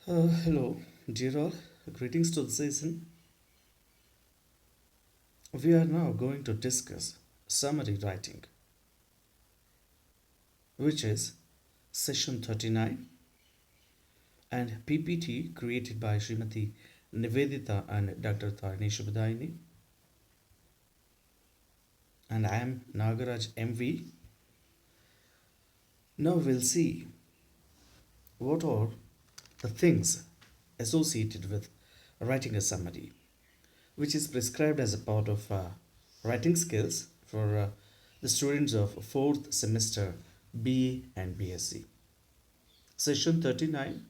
Hello, dear all. Greetings to the season. We are now going to discuss summary writing, which is session 39 and PPT created by Srimati Nivedita and Dr. Tarini Shubhadaini. And I am Nagaraj MV. Now we'll see what are the things associated with writing a summary, which is prescribed as a part of writing skills for the students of 4th semester BA and BSc. Session 39,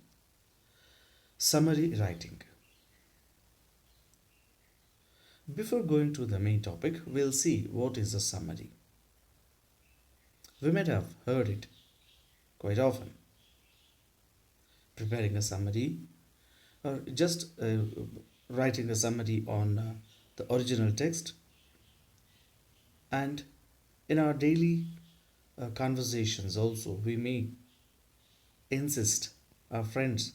Summary Writing. Before going to the main topic, we'll see what is a summary. We might have heard it quite often. Preparing a summary or just writing a summary on the original text, and in our daily conversations also we may insist our friends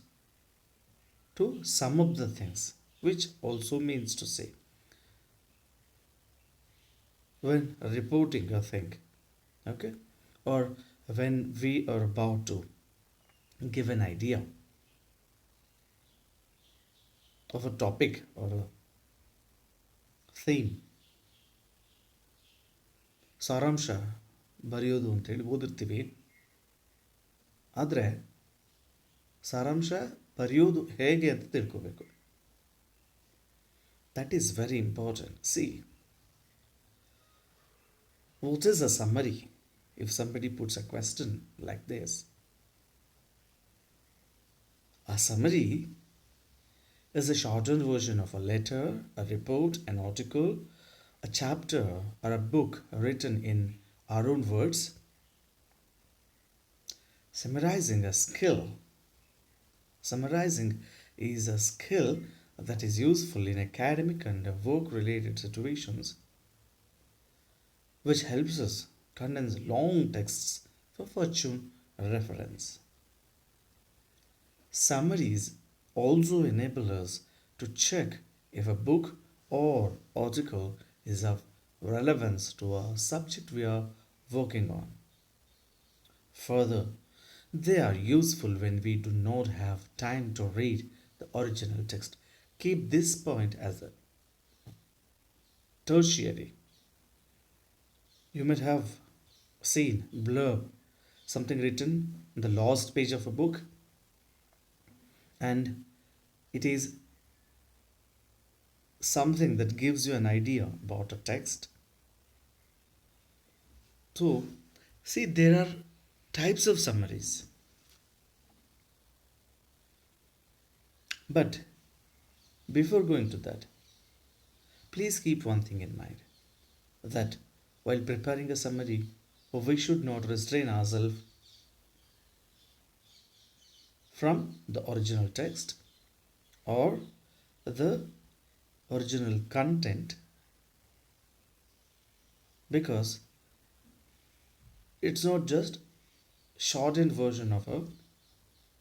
to sum up the things, which also means to say when reporting a thing, okay, or when we are about to give an idea of a topic or a theme. ಸಾರಾಂಶ ಬರೆಯೋದು ಅಂತೇಳಿ ಓದಿರ್ತೀವಿ, ಆದರೆ ಸಾರಾಂಶ ಬರೆಯೋದು ಹೇಗೆ ಅಂತ ತಿಳ್ಕೋಬೇಕು. That is very important. C, what is a summary? If somebody puts a question like this, a summary is a shortened version of a letter, a report, an article, a chapter, or a book written in our own words. Summarizing a skill. Summarizing is a skill that is useful in academic and work related situations, which helps us condense long texts for future reference. Summaries also enable us to check if a book or article is of relevance to a subject we are working on. Further, they are useful when we do not have time to read the original text. Keep this point as a tertiary. You might have seen blurb, something written in the last page of a book, and it is something that gives you an idea about a text. So, see, there are types of summaries. But before going to that, please keep one thing in mind, that while preparing a summary, we should not restrain ourselves from the original text or the original content, because it's not just shortened version of a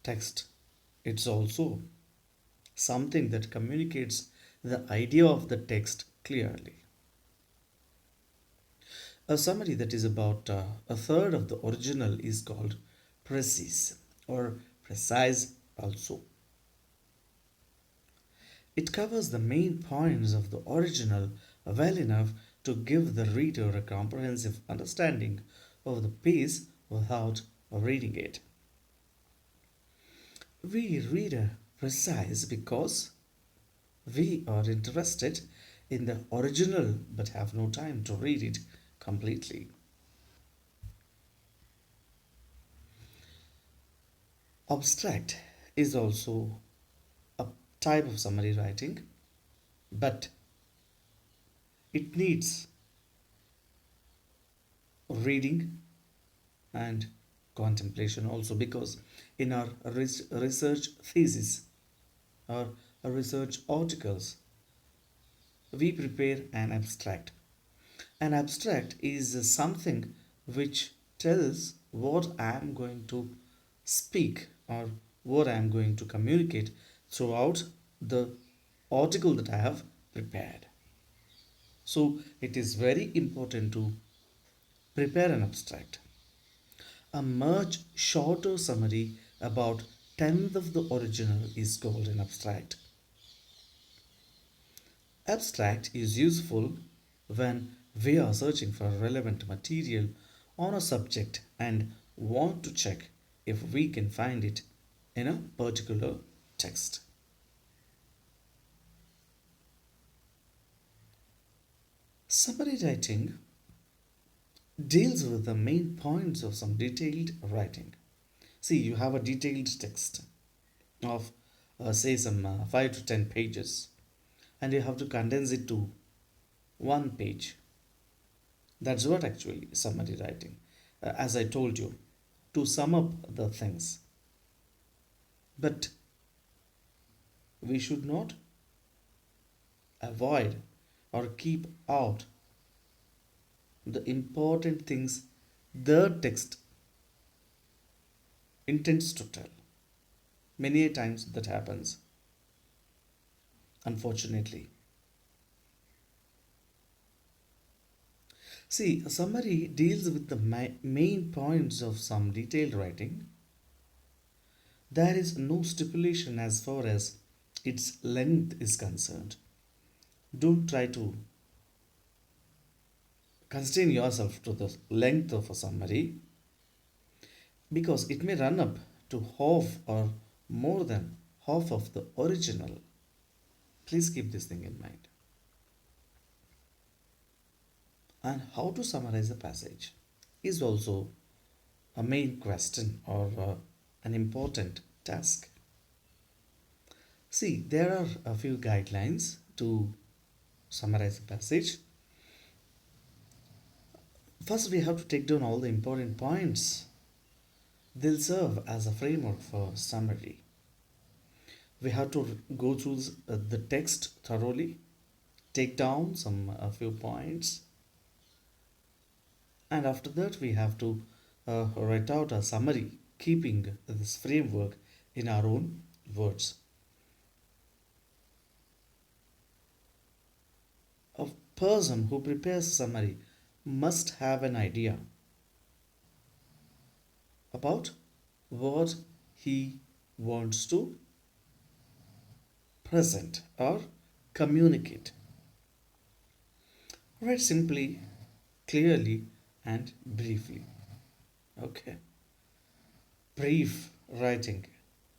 text, it's also something that communicates the idea of the text clearly. A summary that is about a third of the original is called precise or precise also. It covers the main points of the original well enough to give the reader a comprehensive understanding of the piece without reading it. We read a precise because we are interested in the original but have no time to read it completely. Abstract is also a type of summary writing, but it needs reading and contemplation also, because in our research thesis or research articles we prepare an abstract. An abstract is something which tells what I am going to speak or what I am going to communicate throughout the article that I have prepared. So it is very important to prepare an abstract. A much shorter summary about tenth of the original is called an abstract. Abstract is useful when we are searching for relevant material on a subject and want to check if we can find it in a particular text. Summary writing deals with the main points of some detailed writing. See, you have a detailed text of, say, some 5 to 10 pages, and you have to condense it to one page. That's what actually summary writing. As I told you, to sum up the things. But we should not avoid or keep out the important things the text intends to tell. Many a times that happens, unfortunately. See, a summary deals with the main points of some detailed writing. There is no stipulation as far as its length is concerned. Don't try to constrain yourself to the length of a summary because it may run up to half or more than half of the original. Please keep this thing in mind. And how to summarize a passage is also a main question or an important task. See, there are a few guidelines to summarize a passage. First, we have to take down all the important points. They'll serve as a framework for summary. We have to go through the text thoroughly, take down some a few points, and after that we have to write out a summary, keeping this framework in our own words. A person who prepares a summary must have an idea about what he wants to present or communicate. Write simply, clearly, and briefly. Okay. Brief writing.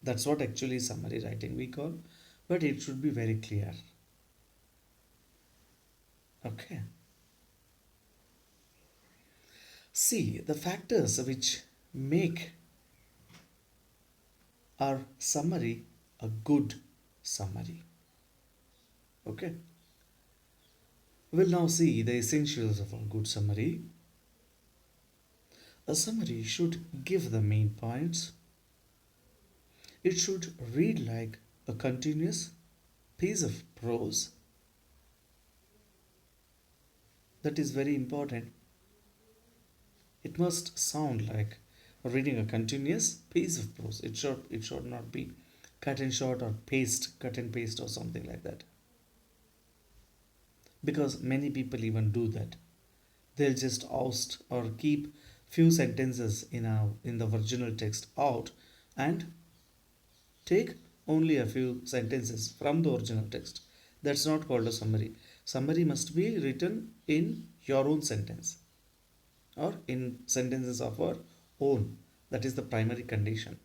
That's what actually summary writing we call, but it should be very clear. Okay. See, the factors which make our summary a good summary. Okay. We'll now see the essentials of a good summary. A summary should give the main points. It should read like a continuous piece of prose. That is very important. It must sound like reading a continuous piece of prose. It should not be cut and short or cut and paste or something like that. Because many people even do that. They'll just oust or keep few sentences in the original text out and take only a few sentences from the original text. That's not called a summary. Summary must be written in your own sentence or in sentences of our own. That is the primary condition.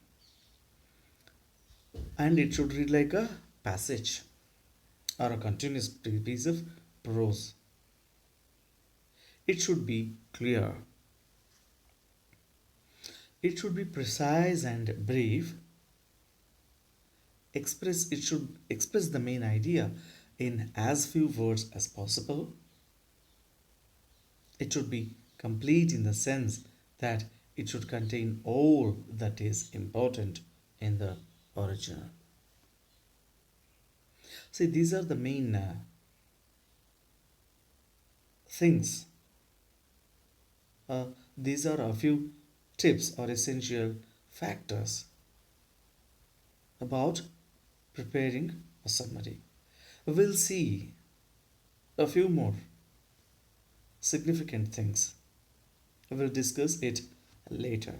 And it should read like a passage or a continuous piece of prose. It should be clear. It should be precise and brief. It should express the main idea in as few words as possible. It should be complete in the sense that it should contain all that is important in the original. See, these are the main things. These are a few tips or essential factors about preparing a summary. We'll see a few more significant things. We'll discuss it later.